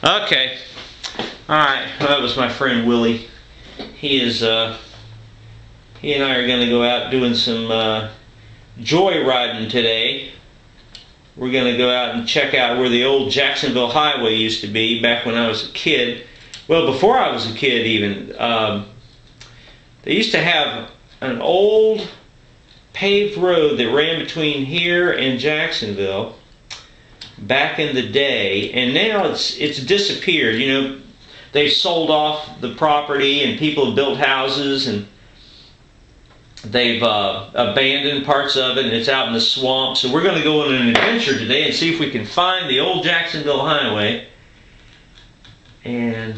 Okay. Alright, well, that was my friend Willie. He and I are going to go out doing some joyriding today. We're going to go out and check out where the old Jacksonville Highway used to be back when I was a kid. Well, before I was a kid even. They used to have an old paved road that ran between here and Jacksonville back in the day, and now it's disappeared. You know, they've sold off the property and people have built houses and they've abandoned parts of it, and it's out in the swamp. So we're going to go on an adventure today and see if we can find the old Jacksonville Highway. And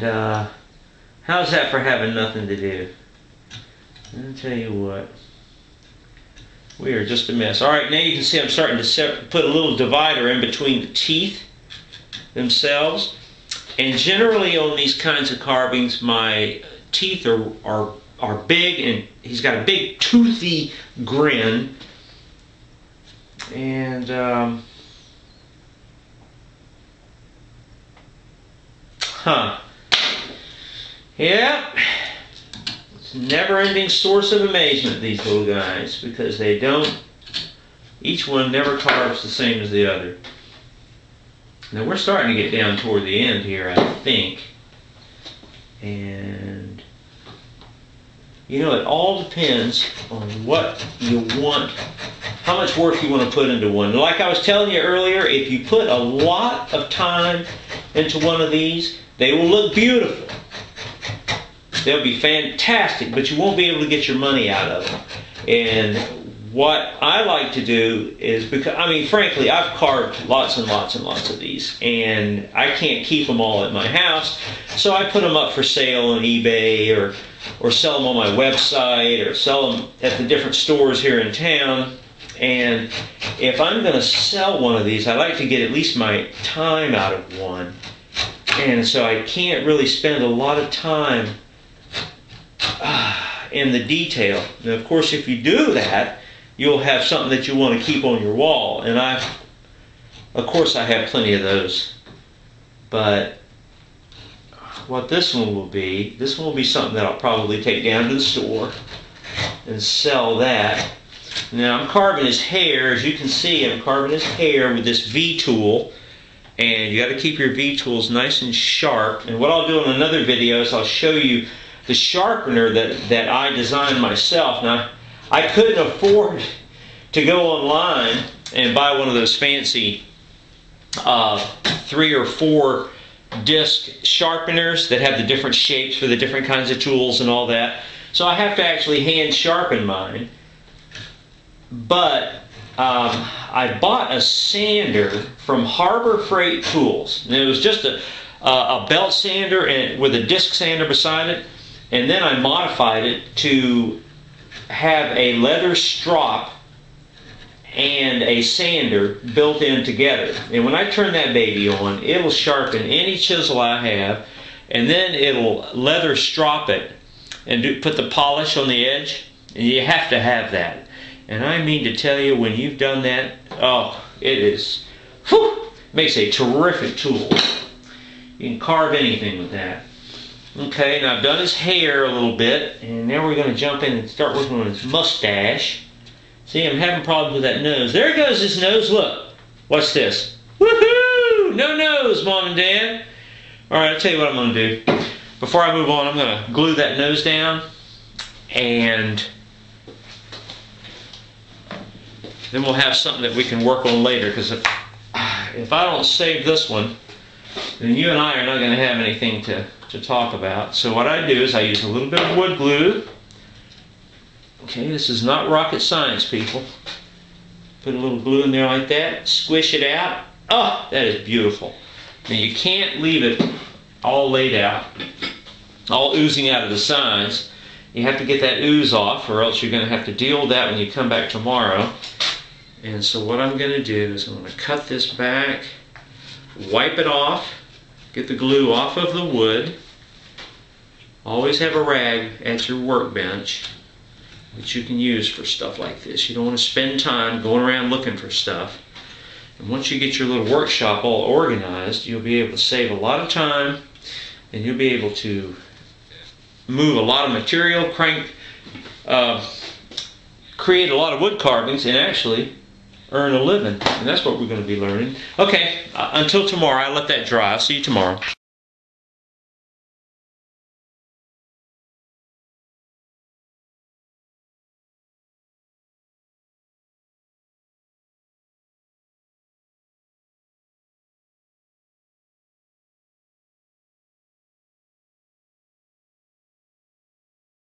how's that for having nothing to do? I'll tell you what, we are just a mess. Alright, now you can see I'm starting to put a little divider in between the teeth themselves. And generally on these kinds of carvings, my teeth are big, and he's got a big toothy grin. And yeah, it's a never-ending source of amazement, these little guys, because they don't, each one never carves the same as the other. Now we're starting to get down toward the end here, I think. And you know, it all depends on what you want, how much work you want to put into one. Like I was telling you earlier, if you put a lot of time into one of these, they will look beautiful. They'll be fantastic, but you won't be able to get your money out of them. And what I like to do is, because, I mean, frankly, I've carved lots and lots and lots of these, and I can't keep them all at my house, so I put them up for sale on eBay, or sell them on my website, or sell them at the different stores here in town. And if I'm going to sell one of these, I like to get at least my time out of one. And so I can't really spend a lot of time in the detail. Now, of course, if you do that, you'll have something that you want to keep on your wall. And of course, I have plenty of those. But what this one will be something that I'll probably take down to the store and sell that. Now, I'm carving his hair. As you can see, I'm carving his hair with this V-tool. And you got to keep your V-tools nice and sharp. And what I'll do in another video is I'll show you the sharpener that I designed myself. Now, I couldn't afford to go online and buy one of those fancy 3 or 4 disc sharpeners that have the different shapes for the different kinds of tools and all that. So I have to actually hand sharpen mine. But I bought a sander from Harbor Freight Tools. And it was just a belt sander and with a disc sander beside it. And then I modified it to have a leather strop and a sander built in together. And when I turn that baby on, it'll sharpen any chisel I have, and then it'll leather strop it and put the polish on the edge. And you have to have that. And I mean to tell you, when you've done that, oh, it is, whew, makes a terrific tool. You can carve anything with that. Okay, now I've done his hair a little bit, and now we're going to jump in and start working on his mustache. See, I'm having problems with that nose. There goes his nose, look. What's this? Woohoo! No nose, Mom and Dad. Alright, I'll tell you what I'm going to do. Before I move on, I'm going to glue that nose down, and then we'll have something that we can work on later, because if I don't save this one, then you and I are not going to have anything to talk about. So what I do is I use a little bit of wood glue. Okay, this is not rocket science, people. Put a little glue in there like that, squish it out. Oh, that is beautiful. Now you can't leave it all laid out, all oozing out of the sides. You have to get that ooze off, or else you're going to have to deal with that when you come back tomorrow. And so what I'm going to do is I'm going to cut this back, wipe it off, get the glue off of the wood. Always have a rag at your workbench that you can use for stuff like this. You don't want to spend time going around looking for stuff. And once you get your little workshop all organized, you'll be able to save a lot of time, and you'll be able to move a lot of material, create a lot of wood carvings, and actually earn a living. And that's what we're going to be learning. Okay, until tomorrow, I'll let that dry. I'll see you tomorrow.